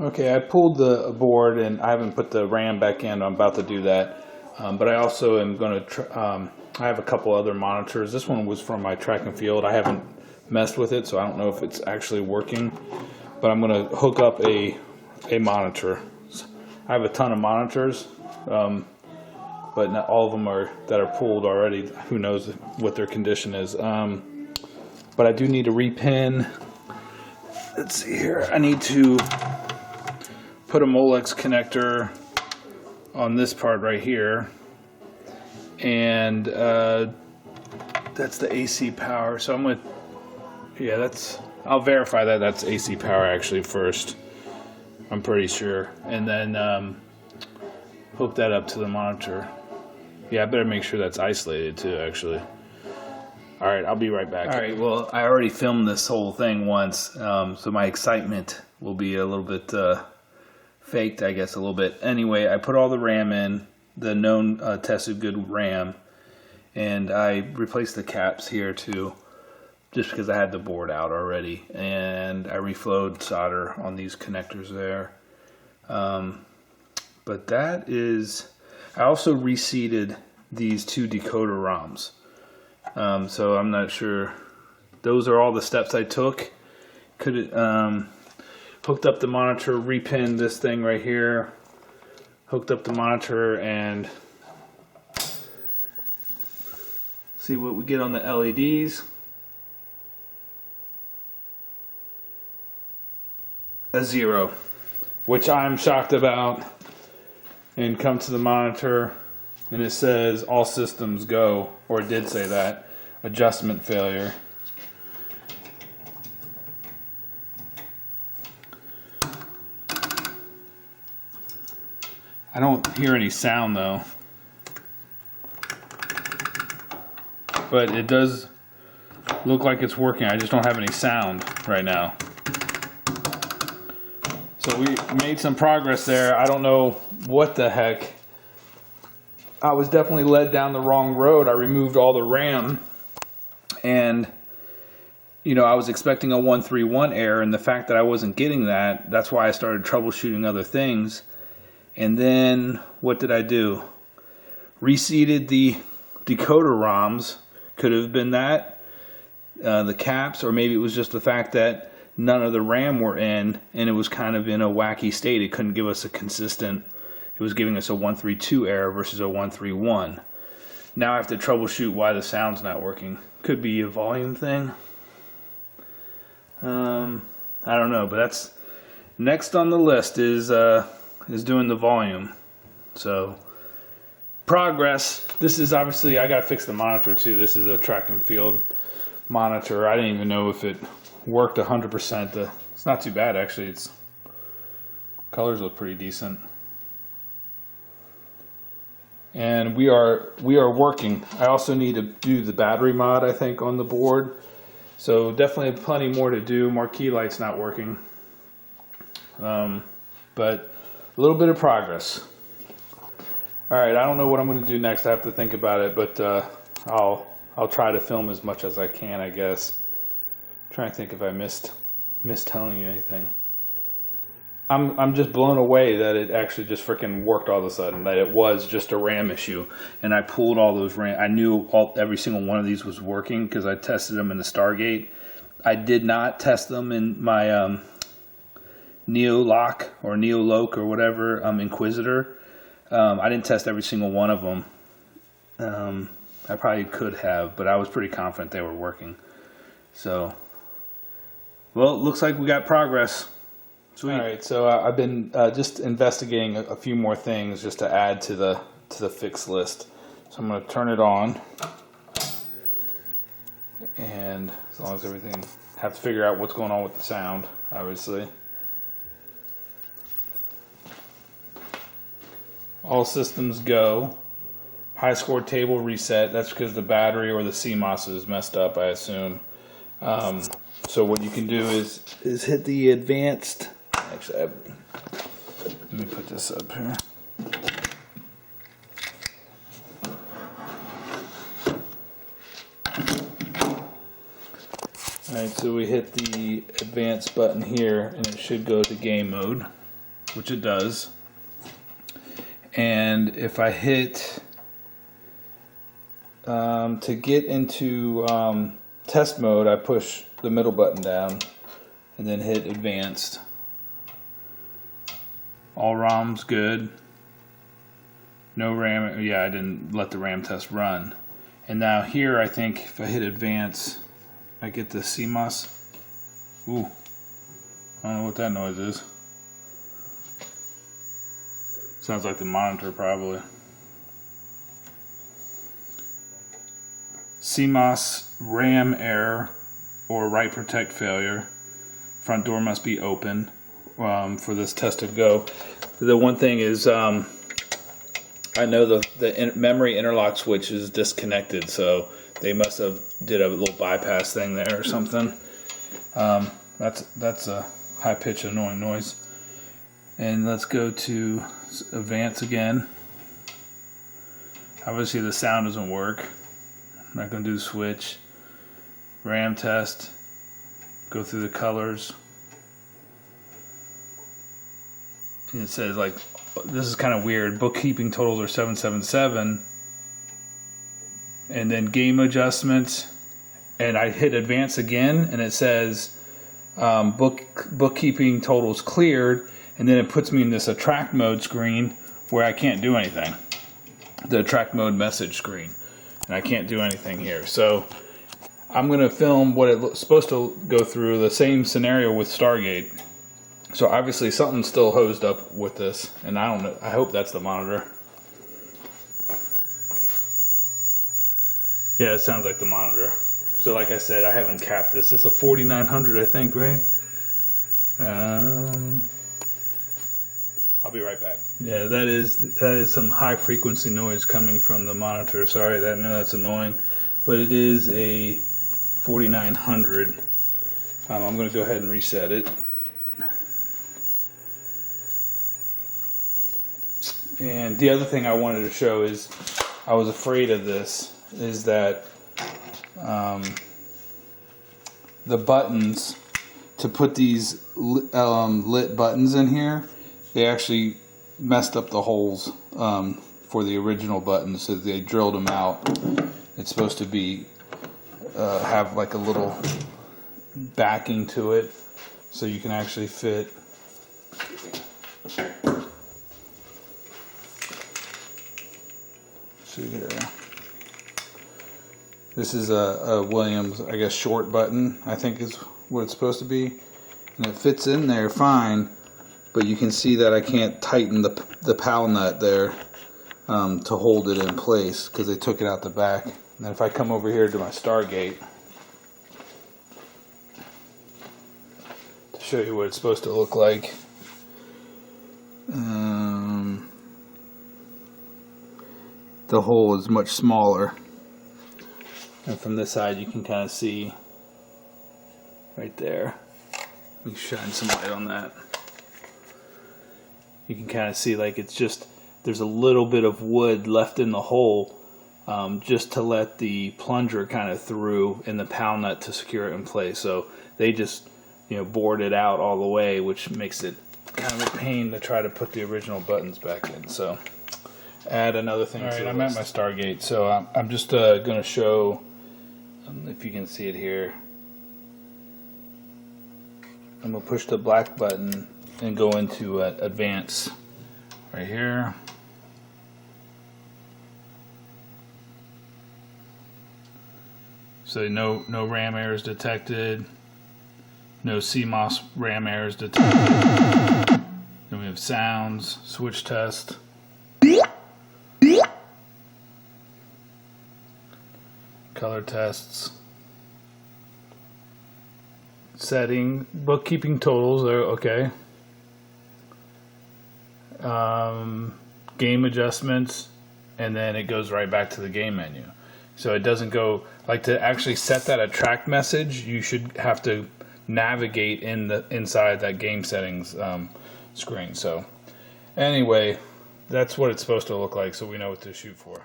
Okay, I pulled the board and I haven't put the RAM back in. I'm about to do that. But I also am going to, I have a couple other monitors. This one was from my track and field. I haven't messed with it, so I don't know if it's actually working. But I'm going to hook up a monitor. I have a ton of monitors, but not all of them are that are pulled already. Who knows what their condition is. But I do need to repin. Let's see here. I need to put a Molex connector on this part right here, and that's the AC power. So I'm gonna, yeah, I'll verify that that's AC power actually first. I'm pretty sure, and then hook that up to the monitor. Yeah, I better make sure that's isolated too, actually. All right, I'll be right back. All right, well, I already filmed this whole thing once, so my excitement will be a little bit faked, I guess, a little bit. Anyway, I put all the RAM in, the known tested good RAM, and I replaced the caps here too, just because I had the board out already, and I reflowed solder on these connectors there. But that is, I also reseated these two decoder ROMs. So I'm not sure. Those are all the steps I took. Hooked up the monitor, repinned this thing right here, hooked up the monitor, and see what we get on the LEDs. A 0, which I'm shocked about. And come to the monitor, and it says all systems go, or it did say that. Adjustment failure. I don't hear any sound though, but it does look like it's working. I just don't have any sound right now. So we made some progress there. I don't know what the heck. I was definitely led down the wrong road. I removed all the RAM, and you know, I was expecting a 131 error, and the fact that I wasn't getting that, that's why I started troubleshooting other things. And then what did I do? Reseated the decoder ROMs. Could have been that, the caps, or maybe it was just the fact that none of the RAM were in, and it was kind of in a wacky state. It couldn't give us a consistent. It was giving us a 132 error versus a 131. Now I have to troubleshoot why the sound's not working. Could be a volume thing. I don't know, but that's next on the list is doing the volume. So progress. This is obviously, I gotta fix the monitor too. This is a track and field monitor. I didn't even know if it worked 100%. It's not too bad actually. It's colors look pretty decent. And we are working. I also need to do the battery mod, I think, on the board. So definitely plenty more to do. Marquee light's not working. But a little bit of progress. All right, I don't know what I'm going to do next. I have to think about it, but I'll try to film as much as I can, I guess. I'm trying to think if I missed telling you anything. I'm just blown away that it actually just freaking worked all of a sudden, that it was just a RAM issue. And I pulled all those RAM. I knew every single one of these was working because I tested them in the Stargate. I did not test them in my Neoloc or Neoloc or whatever, Inquisitor. I didn't test every single one of them. I probably could have, but I was pretty confident they were working. So, well, it looks like we got progress. Sweet. All right, so I've been just investigating a few more things just to add to the fix list. So I'm going to turn it on, and as long as everything, have to figure out what's going on with the sound, obviously. All systems go. High score table reset. That's because the battery or the CMOS is messed up, I assume. So what you can do is hit the advanced. Actually, let me put this up here. Alright, so we hit the advanced button here, and it should go to game mode. which it does. And if I hit to get into test mode, I push the middle button down and then hit advanced. All ROMs good. No RAM. Yeah, I didn't let the RAM test run. And now here, I think if I hit advance, I get the CMOS. Ooh, I don't know what that noise is. Sounds like the monitor probably. CMOS RAM error or write protect failure. Front door must be open for this test to go. The one thing is I know the memory interlock switch is disconnected, so they must have did a little bypass thing there or something. That's a high pitch annoying noise. And let's go to advance again. Obviously the sound doesn't work. I'm not going to do the switch. RAM test. Go through the colors. And it says, like, this is kind of weird. Bookkeeping totals are 777. And then game adjustments. And I hit advance again, and it says bookkeeping totals cleared. And then it puts me in this attract mode screen where I can't do anything. The attract mode message screen. And I can't do anything here. So I'm going to film what it's supposed to go through, the same scenario with Stargate. So obviously something's still hosed up with this, and I don't know. I hope that's the monitor. Yeah, it sounds like the monitor. So like I said, I haven't capped this. It's a 4900, I think, right? I'll be right back. Yeah, that is some high frequency noise coming from the monitor. Sorry, I know that's annoying, but it is a 4900. I'm going to go ahead and reset it. And the other thing I wanted to show is, I was afraid of this, is that the buttons, to put these lit buttons in here, they actually messed up the holes for the original buttons, so they drilled them out. It's supposed to be have like a little backing to it, so you can actually fit. See here. This is a Williams, I guess, short button, I think is what it's supposed to be, and it fits in there fine. But you can see that I can't tighten the PAL nut there to hold it in place because they took it out the back. And then if I come over here to my Stargate to show you what it's supposed to look like, the hole is much smaller. And from this side you can kind of see right there. Let me shine some light on that. You can kind of see, like, it's just, there's a little bit of wood left in the hole just to let the plunger kind of through in the PAL nut to secure it in place. So they just, bored it out all the way, which makes it kind of a pain to try to put the original buttons back in. So add another thing. All right, I'm at my Stargate, so I'm just going to show, if you can see it here. I'm going to push the black button and go into advance right here. So no RAM errors detected, no CMOS RAM errors detected. Then we have sounds, switch test. Color tests. Setting, bookkeeping totals are okay. Game adjustments, and then it goes right back to the game menu. So it doesn't go, like, to actually set that attract message, you should have to navigate inside that game settings screen. So anyway, that's what it's supposed to look like, so we know what to shoot for.